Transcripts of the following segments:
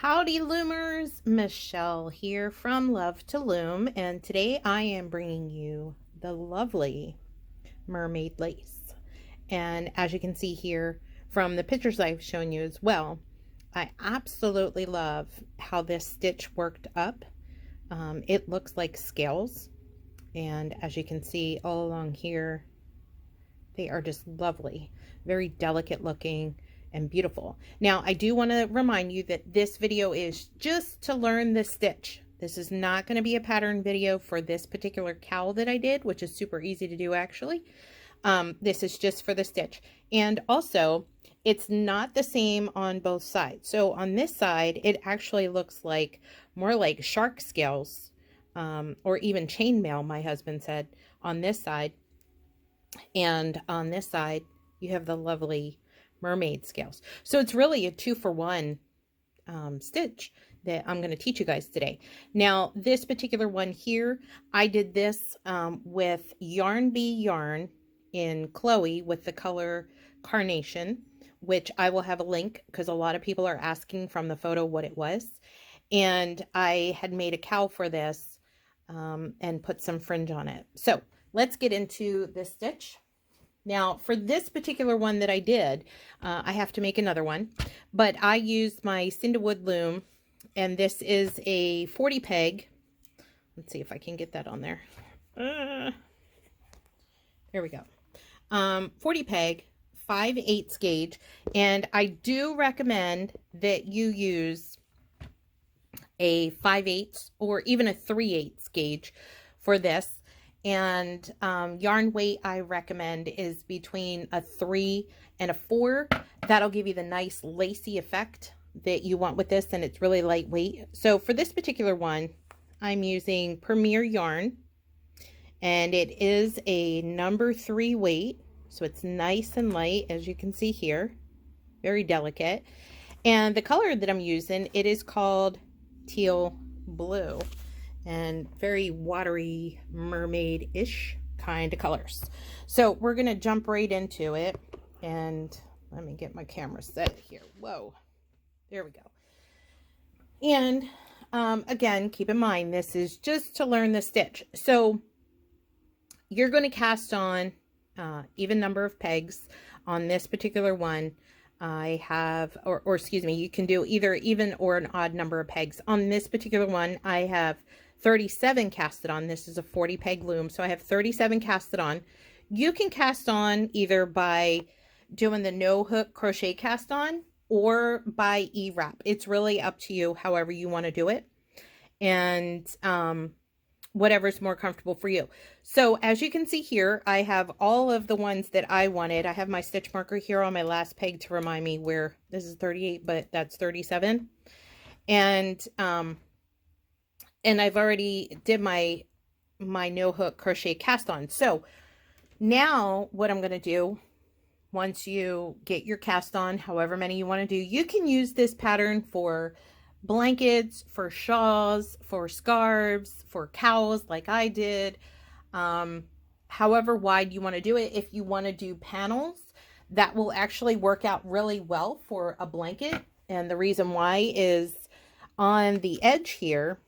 Howdy Loomers, Michelle here from Love to Loom, and today I am bringing you the lovely mermaid lace. And as you can see here from the pictures I've shown you as well, I absolutely love how this stitch worked up. It looks like scales, and as you can see all along here, they are just lovely, very delicate looking and beautiful. Now, I do want to remind you that this video is just to learn the stitch. This is not going to be a pattern video for this particular cowl that I did, which is super easy to do actually. This is just for the stitch. And also, it's not the same on both sides. So on this side, it actually looks like more like shark scales, or even chainmail, my husband said, on this side. And on this side, you have the lovely mermaid scales. So it's really a 2-for-1 stitch that I'm going to teach you guys today. Now, this particular one here, I did this with Yarn Bee yarn in Chloe with the color Carnation, which I will have a link because a lot of people are asking from the photo what it was. And I had made a cowl for this and put some fringe on it. So let's get into this stitch. Now, for this particular one that I did, I have to make another one, but I used my Cinderwood loom, and this is a 40 peg. Let's see if I can get that on there. There we go. 40 peg, 5/8 gauge, and I do recommend that you use a 5/8 or even a 3/8 gauge for this. And yarn weight I recommend is between a 3 and a 4. That'll give you the nice lacy effect that you want with this, and it's really lightweight. So for this particular one, I'm using Premier yarn, and it is a number 3 weight, so it's nice and light, as you can see here, very delicate. And the color that I'm using, it is called Teal Blue, and very watery mermaid-ish kind of colors. So we're going to jump right into it, and let me get my camera set here. Whoa, there we go. And again, keep in mind, this is just to learn the stitch. So you're going to cast on even number of pegs on this particular one. I have, or excuse me, you can do either even or an odd number of pegs. On this particular one, I have 37 casted on. This is a 40 peg loom, so I have 37 casted on. You can cast on either by doing the no hook crochet cast on or by E-wrap. It's really up to you, however you want to do it, and whatever's more comfortable for you. So as you can see here, I have all of the ones that I wanted. I have my stitch marker here on my last peg to remind me where this is 38, but that's 37. And I've already did my no hook crochet cast on. So now what I'm going to do, once you get your cast on, however many you want to do, you can use this pattern for blankets, for shawls, for scarves, for cowls like I did, however wide you want to do it. If you want to do panels, that will actually work out really well for a blanket. And the reason why is on the edge here,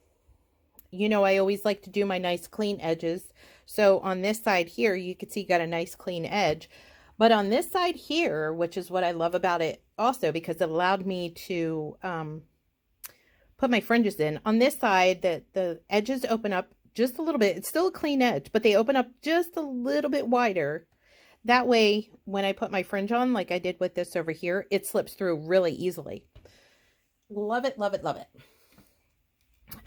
you know, I always like to do my nice clean edges. So on this side here, you can see got a nice clean edge. But on this side here, which is what I love about it also, because it allowed me to put my fringes in. On this side, the edges open up just a little bit. It's still a clean edge, but they open up just a little bit wider. That way, when I put my fringe on, like I did with this over here, it slips through really easily. Love it, love it, love it.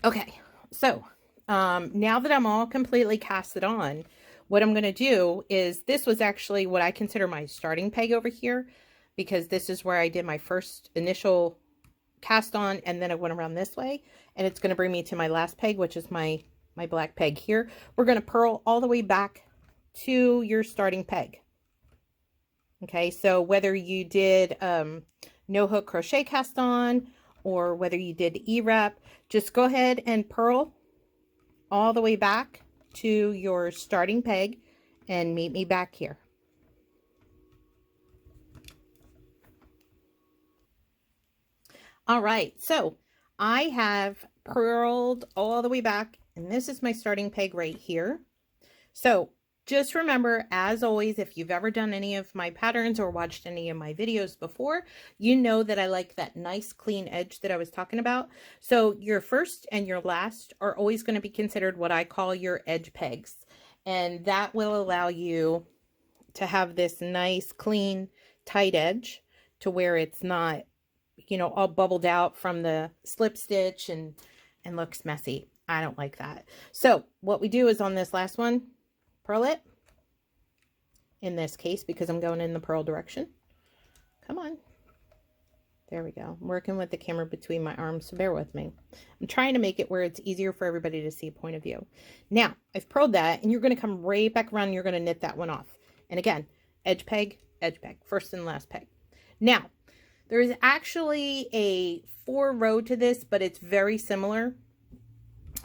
Okay. So now that I'm all completely casted on, what I'm going to do is, this was actually what I consider my starting peg over here, because this is where I did my first initial cast on, and then I went around this way, and it's going to bring me to my last peg, which is my black peg here. We're going to purl all the way back to your starting peg. Okay, so whether you did no hook crochet cast on or whether you did E-wrap, just go ahead and purl all the way back to your starting peg and meet me back here. All right, so I have purled all the way back, and this is my starting peg right here. So just remember, as always, if you've ever done any of my patterns or watched any of my videos before, you know that I like that nice clean edge that I was talking about. So your first and your last are always going to be considered what I call your edge pegs. And that will allow you to have this nice, clean, tight edge to where it's not, you know, all bubbled out from the slip stitch and looks messy. I don't like that. So what we do is on this last one, purl it, in this case, because I'm going in the purl direction. Come on. There we go. I'm working with the camera between my arms, so bear with me. I'm trying to make it where it's easier for everybody to see point of view. Now, I've purled that, and you're going to come right back around, and you're going to knit that one off. And again, edge peg, first and last peg. Now, there is actually a 4-row to this, but it's very similar.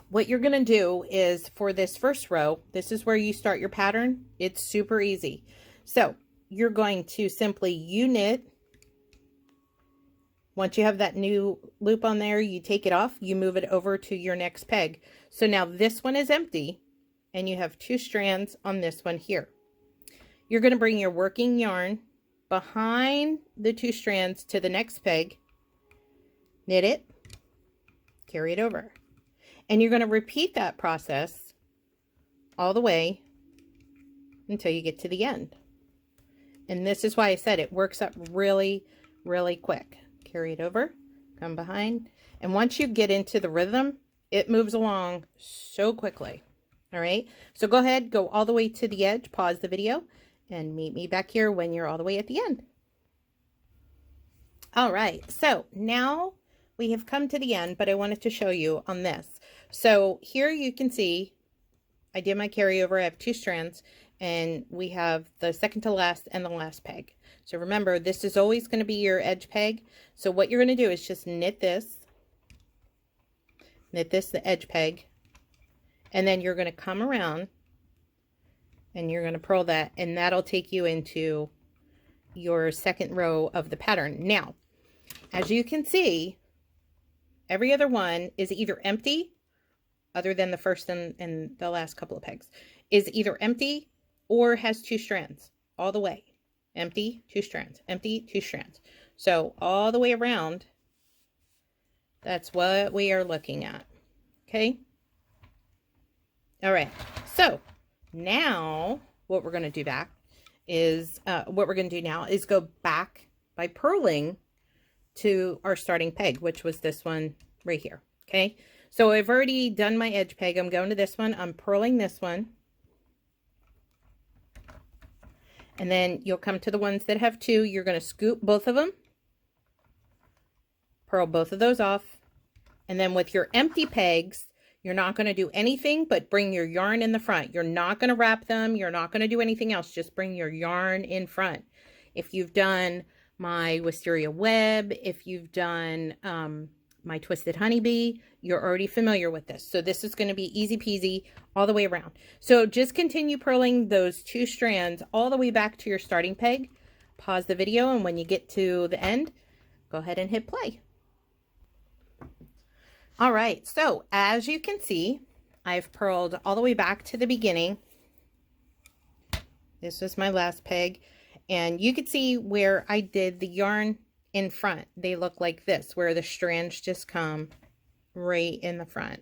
What you're going to do is for this first row, this is where you start your pattern. It's super easy. So you're going to simply U-knit. Once you have that new loop on there, you take it off, you move it over to your next peg. So now this one is empty and you have 2 strands on this one here. You're going to bring your working yarn behind the 2 strands to the next peg, knit it, carry it over. And you're going to repeat that process all the way until you get to the end. And this is why I said it works up really, really quick. Carry it over, come behind. And once you get into the rhythm, it moves along so quickly. All right. So go ahead, go all the way to the edge, pause the video, and meet me back here when you're all the way at the end. All right. So now we have come to the end, but I wanted to show you on this. So here you can see I did my carryover. I have 2 strands and we have the second to last and the last peg. So remember, this is always going to be your edge peg. So what you're going to do is just knit this, the edge peg, and then you're going to come around and you're going to purl that, and that'll take you into your second row of the pattern. Now, as you can see, every other one is either empty, other than the first and the last couple of pegs, is either empty or has 2 strands all the way. Empty, 2 strands, empty, 2 strands. So all the way around, that's what we are looking at. Okay. All right. So now what we're going to do now is go back by purling to our starting peg, which was this one right here. Okay. So I've already done my edge peg. I'm going to this one. I'm purling this one. And then you'll come to the ones that have 2. You're going to scoop both of them, purl both of those off. And then with your empty pegs, you're not going to do anything but bring your yarn in the front. You're not going to wrap them. You're not going to do anything else. Just bring your yarn in front. If you've done my wisteria web, if you've done my twisted honeybee, you're already familiar with this. So this is going to be easy peasy all the way around. So just continue purling those 2 strands all the way back to your starting peg. Pause the video, and when you get to the end, go ahead and hit play. All right, so as you can see, I've purled all the way back to the beginning. This was my last peg, and you could see where I did the yarn in front. They look like this, where the strands just come right in the front.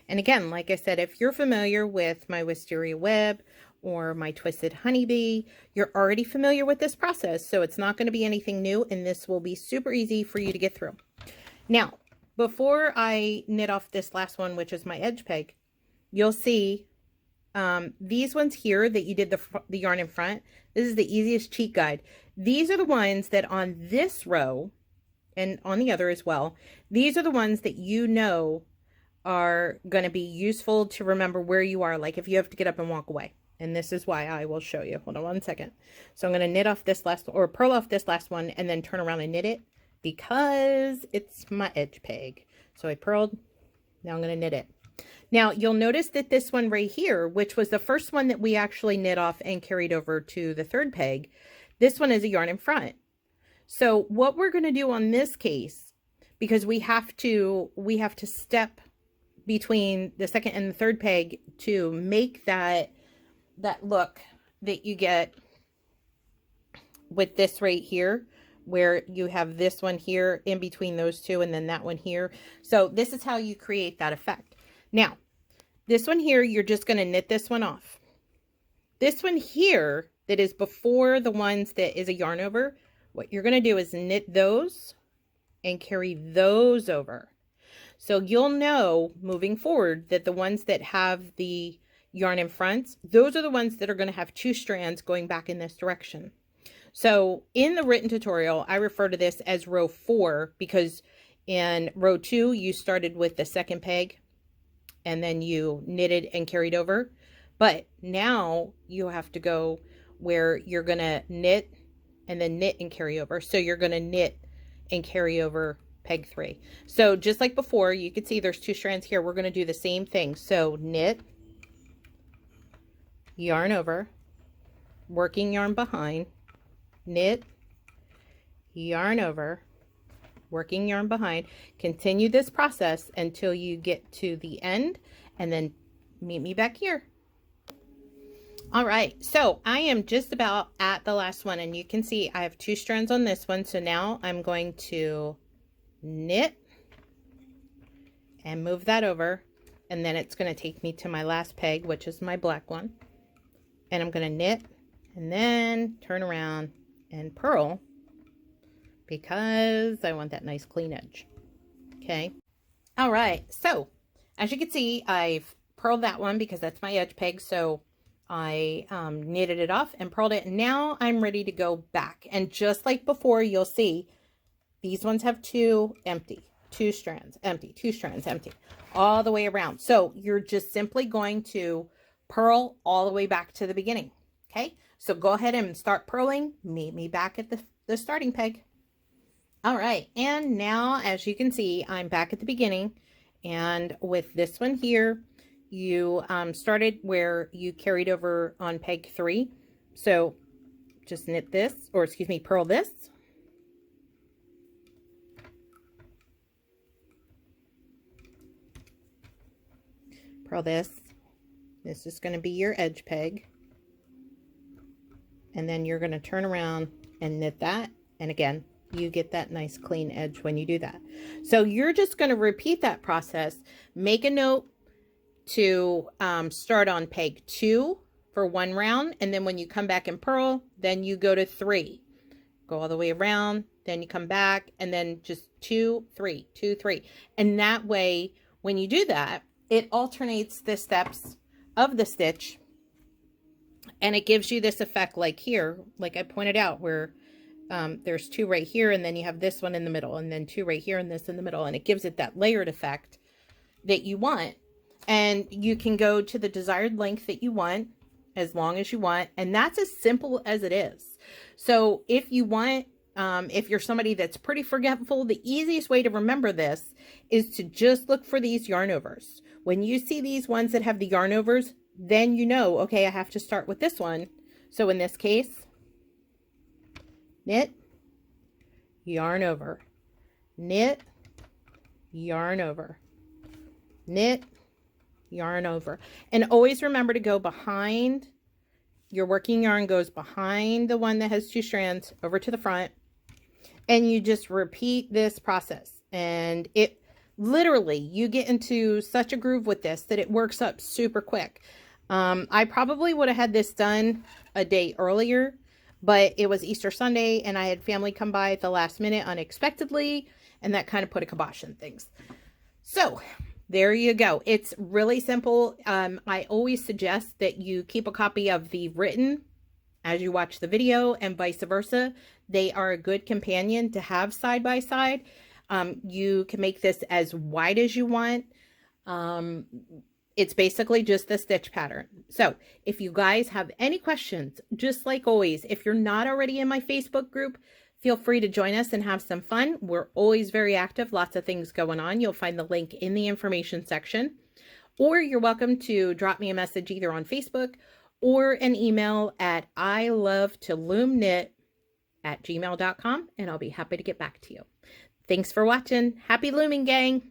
And again, like I said, if you're familiar with my wisteria web or my twisted honeybee, you're already familiar with this process, so it's not going to be anything new, and this will be super easy for you to get through. Now, before I knit off this last one, which is my edge peg, you'll see these ones here that you did the yarn in front. This is the easiest cheat guide. These are the ones that on this row and on the other as well, these are the ones that you know are going to be useful to remember where you are, like if you have to get up and walk away. And this is why I will show you. Hold on one second. So I'm going to knit off this last, or purl off this last one, and then turn around and knit it because it's my edge peg. So I purled, now I'm going to knit it. Now you'll notice that this one right here, which was the first one that we actually knit off and carried over to the third peg, this one is a yarn in front. So what we're going to do on this case, because we have to step between the second and the third peg to make that look that you get with this right here, where you have this one here in between those two and then that one here. So this is how you create that effect. Now, this one here, you're just going to knit this one off. This one here that is before the ones that is a yarn over, what you're going to do is knit those and carry those over. So you'll know moving forward that the ones that have the yarn in front, those are the ones that are going to have 2 strands going back in this direction. So in the written tutorial, I refer to this as row 4 because in row 2, you started with the second peg and then you knitted and carried over. But now you have to go where you're going to knit and then knit and carry over. So you're going to knit and carry over peg 3. So just like before, you can see there's 2 strands here. We're going to do the same thing. So knit, yarn over, working yarn behind, knit, yarn over, working yarn behind. Continue this process until you get to the end and then meet me back here. All right, so I am just about at the last one, and you can see I have 2 strands on this one. So now I'm going to knit and move that over, and then it's going to take me to my last peg, which is my black one, and I'm going to knit and then turn around and purl because I want that nice clean edge. Okay. All right, so as you can see, I've purled that one because that's my edge peg. So I knitted it off and purled it. Now I'm ready to go back. And just like before, you'll see these ones have 2 empty, 2 strands, empty, 2 strands, empty, all the way around. So you're just simply going to purl all the way back to the beginning. Okay, so go ahead and start purling. Meet me back at the starting peg. All right, and now as you can see, I'm back at the beginning. And with this one here, you started where you carried over on peg 3. So just knit this, or excuse me, purl this. Purl this. This is going to be your edge peg. And then you're going to turn around and knit that. And again, you get that nice clean edge when you do that. So you're just going to repeat that process. Make a note to start on peg 2 for 1 round, and then when you come back and purl, then you go to 3, go all the way around, then you come back, and then just 2, 3, 2, 3, and that way when you do that, it alternates the steps of the stitch, and it gives you this effect like here, like I pointed out, where there's 2 right here, and then you have this one in the middle, and then 2 right here and this in the middle, and it gives it that layered effect that you want. And you can go to the desired length that you want, as long as you want. And that's as simple as it is. So if you want, if you're somebody that's pretty forgetful, the easiest way to remember this is to just look for these yarn overs. When you see these ones that have the yarn overs, then you know, okay, I have to start with this one. So in this case, knit, yarn over, knit, yarn over, knit, yarn over. And always remember to go behind. Your working yarn goes behind the one that has 2 strands over to the front, and you just repeat this process, and it literally, you get into such a groove with this that it works up super quick. I probably would have had this done a day earlier, but it was Easter Sunday and I had family come by at the last minute unexpectedly, and that kind of put a kibosh in things. So there you go. It's really simple. I always suggest that you keep a copy of the written as you watch the video, and vice versa. They are a good companion to have side by side. You can make this as wide as you want. It's basically just the stitch pattern. So if you guys have any questions, just like always, if you're not already in my Facebook group, feel free to join us and have some fun. We're always very active, lots of things going on. You'll find the link in the information section, or you're welcome to drop me a message either on Facebook or an email at ilovetoloomknit@gmail.com, and I'll be happy to get back to you. Thanks for watching. Happy looming, gang!